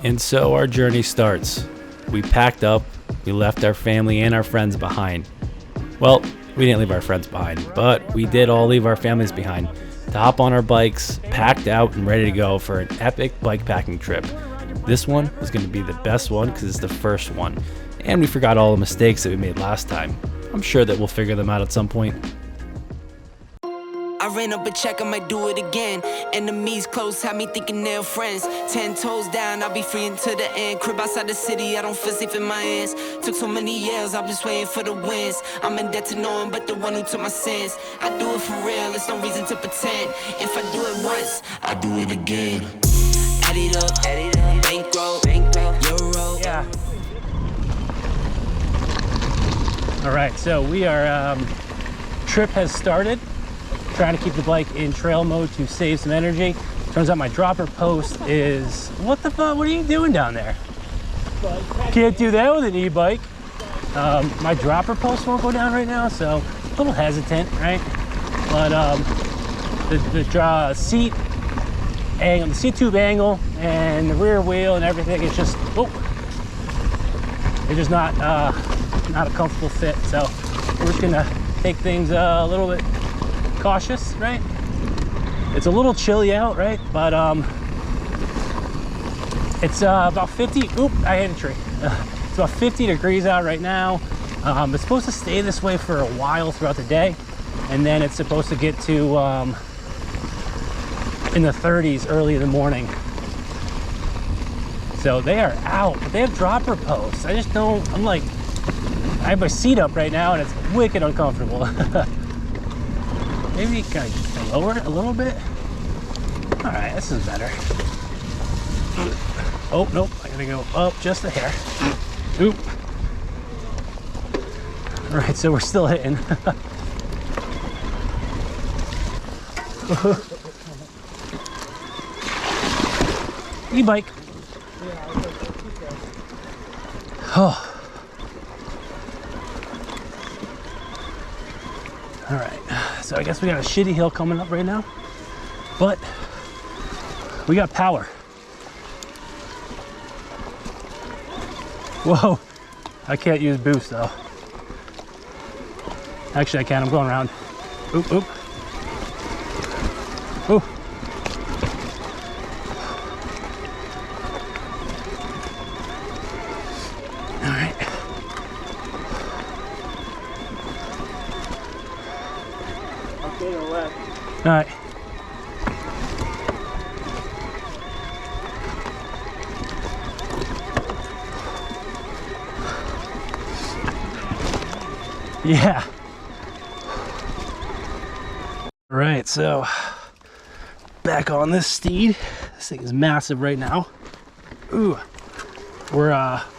And so our journey starts. We packed up, we left our family and our friends behind. Well, we didn't leave our friends behind, but we did all leave our families behind to hop on our bikes, packed out and ready to go for an epic bike packing trip. This one was going to be the best one because it's the first one, and we forgot all the mistakes that we made last time. I'm sure that we'll figure them out at some point. I ran up a check, I might do it again. Enemies close, had me thinking they're friends. 10 toes down, I'll be free until the end. Crib outside the city, I don't feel safe in my hands. Took so many years, I'm just waiting for the wins. I'm in debt to no one but the one who took my sins. I do it for real, there's no reason to pretend. If I do it once, I do it again. Add it up, bankroll, euro. Yeah. All right, so we are, trip has started. Trying to keep the bike in trail mode to save some energy. Turns out my dropper post is, what the fuck, what are you doing down there? Can't do that with an e-bike. My dropper post won't go down right now, so a little hesitant, right? But the seat angle, the seat tube angle and the rear wheel and everything is just, it's just not a comfortable fit. So we're just gonna take things a little bit cautious, right? It's a little chilly out, right? But it's about 50. I hit a tree. It's about 50 degrees out right now. It's supposed to stay this way for a while throughout the day, and then it's supposed to get to in the 30s early in the morning. So they are out, but they have dropper posts. I just don't. I have my seat up right now, and it's wicked uncomfortable. Maybe can I lower it a little bit? All right, this is better. Oh, nope, I gotta go up just a hair. Oop. All right, so we're still hitting. E-bike. Oh. All right, so I guess we got a shitty hill coming up right now, but we got power. Whoa, I can't use boost though. Actually, I can, I'm going around. Oop, oop. Ooh. All right. All right. Yeah. All right, so back on this steed. This thing is massive right now. Ooh. We're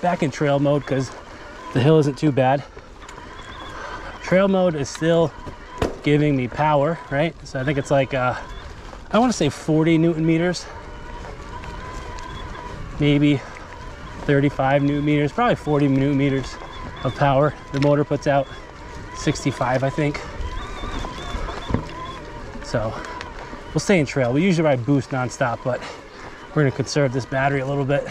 back in trail mode because the hill isn't too bad. Trail mode is still giving me power, right? So I think it's like I want to say 40 Newton meters, maybe 35 Newton meters, probably 40 Newton meters of power. The motor puts out 65, I think. So we'll stay in trail. We usually ride boost nonstop, but we're gonna conserve this battery a little bit.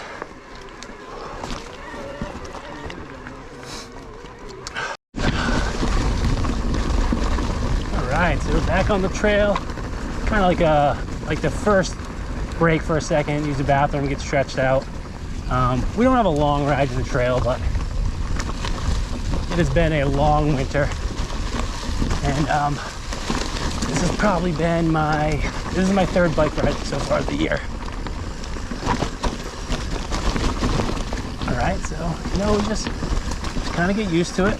So we're back on the trail, kind of like the first break for a second, use the bathroom, get stretched out. We don't have a long ride to the trail, but it has been a long winter, and this has probably been this is my third bike ride so far of the year. All right, so we just kind of get used to it.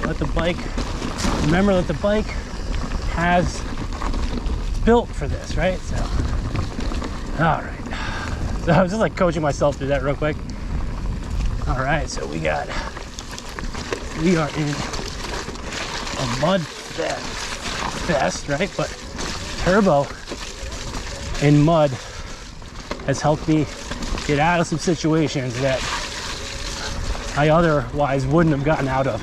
Remember that the bike has built for this, right? So, all right. So I was just like coaching myself through that real quick. All right, so we are in a mud fest, right? But turbo in mud has helped me get out of some situations that I otherwise wouldn't have gotten out of.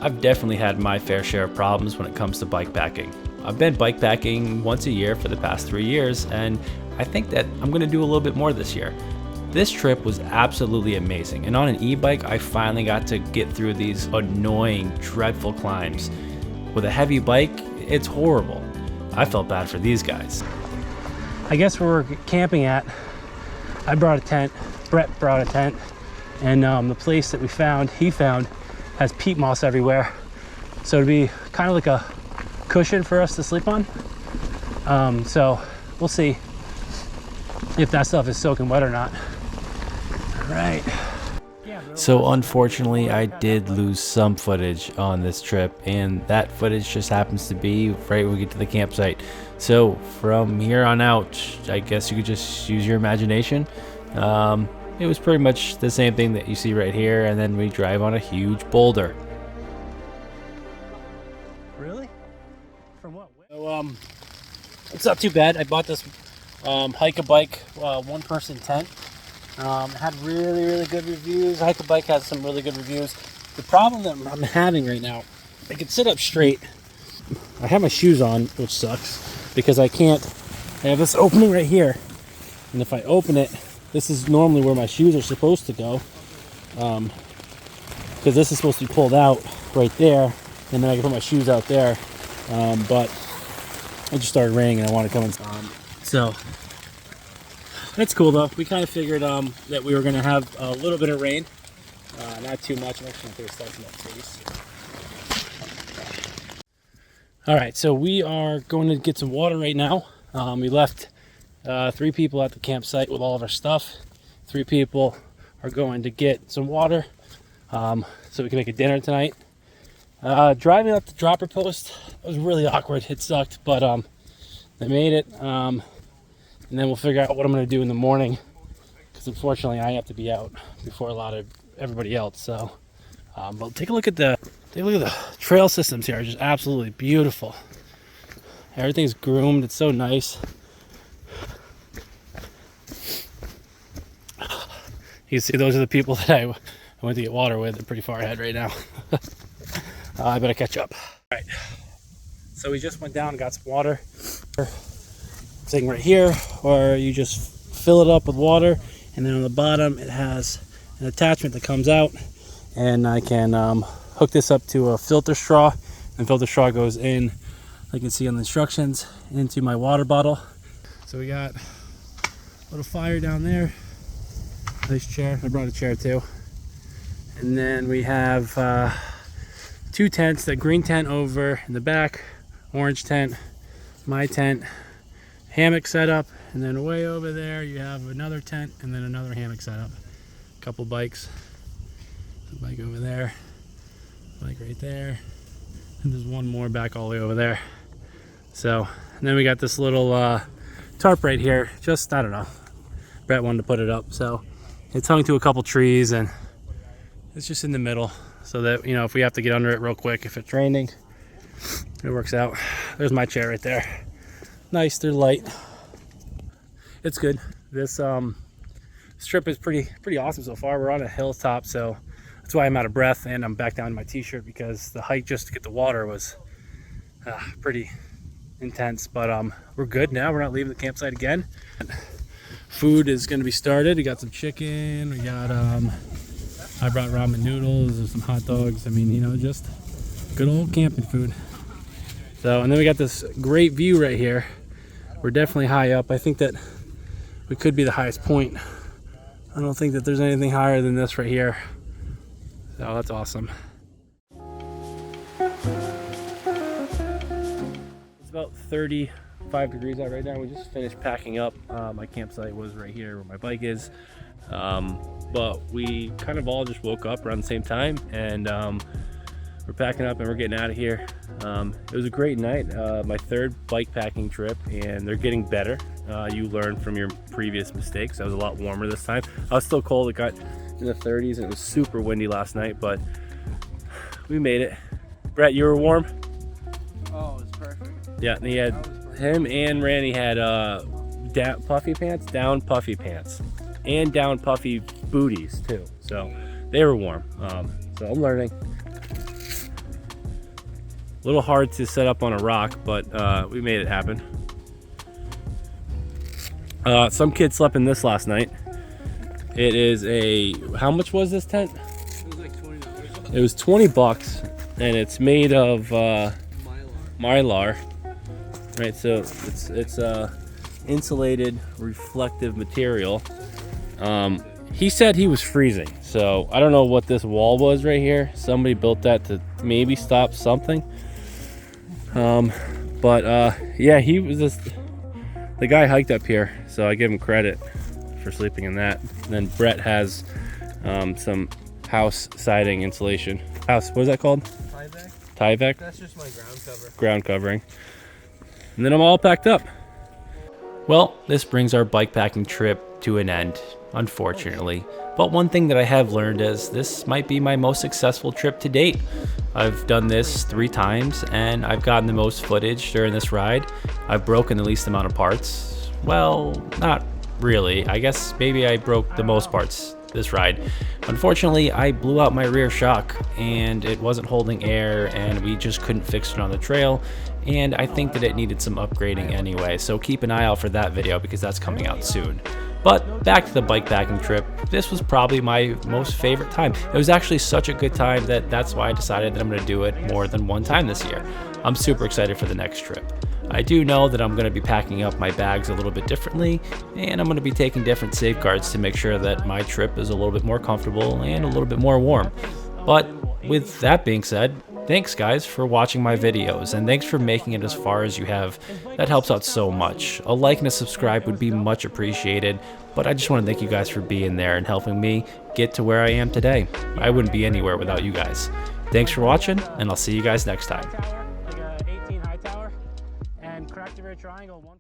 I've definitely had my fair share of problems when it comes to bike packing. I've been bike packing once a year for the past 3 years, and I think that I'm going to do a little bit more this year. This trip was absolutely amazing, and on an e-bike I finally got to get through these annoying, dreadful climbs. With a heavy bike, it's horrible. I felt bad for these guys. I guess where we're camping at, I brought a tent, Brett brought a tent, and the place that he found, has peat moss everywhere. So it'd be kind of like a cushion for us to sleep on. So we'll see if that stuff is soaking wet or not. All right. So unfortunately, I did lose some footage on this trip, and that footage just happens to be right when we get to the campsite. So from here on out, I guess you could just use your imagination. It was pretty much the same thing that you see right here, and then we drive on a huge boulder. Really? From what? So, it's not too bad. I bought this Hike-A-Bike one-person tent. Had really good reviews. Hike-A-Bike has some really good reviews. The problem that I'm having right now, I can sit up straight. I have my shoes on, which sucks, because I can't. I have this opening right here, and if I open it, this is normally where my shoes are supposed to go, because this is supposed to be pulled out right there, and then I can put my shoes out there. But it just started raining, and I want to come in. So that's cool though. We kind of figured that we were going to have a little bit of rain, not too much. I'm actually going to start in that face. All right, so we are going to get some water right now. We left 3 people at the campsite with all of our stuff. 3 people are going to get some water so we can make a dinner tonight. Driving up the dropper post was really awkward. It sucked, but I made it. And then we'll figure out what I'm going to do in the morning, because unfortunately I have to be out before a lot of everybody else. So, but take a look at the trail systems here. It's just absolutely beautiful. Everything's groomed. It's so nice. You see, those are the people that I went to get water with. They're pretty far ahead right now. I better catch up. All right. So we just went down and got some water. Thing right here, or you just fill it up with water, and then on the bottom it has an attachment that comes out, and I can hook this up to a filter straw, and filter straw goes in, like you can see on the instructions, into my water bottle. So we got a little fire down there, nice chair. I brought a chair too, and then we have 2 tents, that green tent over in the back, orange tent, my tent, hammock setup, and then way over there you have another tent and then another hammock setup. A couple bikes, a bike over there, bike right there, and there's one more back all the way over there. So, and then we got this little tarp right here. Just, I don't know, Brett wanted to put it up, so it's hung to a couple trees, and it's just in the middle, so that, you know, if we have to get under it real quick, if it's raining, it works out. There's my chair right there. Nice, they're light. It's good. This trip is pretty awesome so far. We're on a hilltop, so that's why I'm out of breath, and I'm back down in my t-shirt, because the hike just to get the water was pretty intense. But we're good now. We're not leaving the campsite again. Food is going to be started. We got some chicken. We got I brought ramen noodles. There's some hot dogs. I mean, you know, just good old camping food. So, and then we got this great view right here. We're definitely high up. I think that we could be the highest point. I don't think that there's anything higher than this right here. So that's awesome. It's about 35 degrees out right now. We just finished packing up. My campsite was right here where my bike is. But we kind of all just woke up around the same time, and we're packing up and we're getting out of here. It was a great night, my 3rd bike packing trip, and they're getting better. You learn from your previous mistakes. I was a lot warmer this time. I was still cold. It got in the 30s and it was super windy last night, but we made it. Brett, you were warm? Oh, it was perfect. Yeah, and he had, him and Randy had down puffy pants, and down puffy booties too. So they were warm. So I'm learning. A little hard to set up on a rock, but we made it happen. Some kid slept in this last night. It is a, how much was this tent? It was like $20. It was 20 bucks, and it's made of mylar. Right, so it's insulated reflective material. He said he was freezing, so I don't know what this wall was right here. Somebody built that to maybe stop something. Yeah, he was just, the guy hiked up here, so I give him credit for sleeping in that. And then Brett has some house siding insulation. What is that called? Tyvek. That's just my ground cover. Ground covering. And then I'm all packed up. Well, this brings our bike packing trip to an end, unfortunately. But one thing that I have learned is this might be my most successful trip to date. I've done this 3 times and I've gotten the most footage during this ride. I've broken the least amount of parts. Well, not really. I guess maybe I broke the most parts this ride. Unfortunately, I blew out my rear shock and it wasn't holding air and we just couldn't fix it on the trail, and I think that it needed some upgrading anyway, so keep an eye out for that video because that's coming out soon. But back to the bike packing trip, this was probably my most favorite time. It was actually such a good time that's why I decided that I'm going to do it more than one time this year. I'm super excited for the next trip. I do know that I'm going to be packing up my bags a little bit differently, and I'm going to be taking different safeguards to make sure that my trip is a little bit more comfortable and a little bit more warm. But with that being said, thanks guys for watching my videos, and thanks for making it as far as you have. That helps out so much. A like and a subscribe would be much appreciated, but I just want to thank you guys for being there and helping me get to where I am today. I wouldn't be anywhere without you guys. Thanks for watching, and I'll see you guys next time. Like a 18 high tower, and cracked the rear triangle.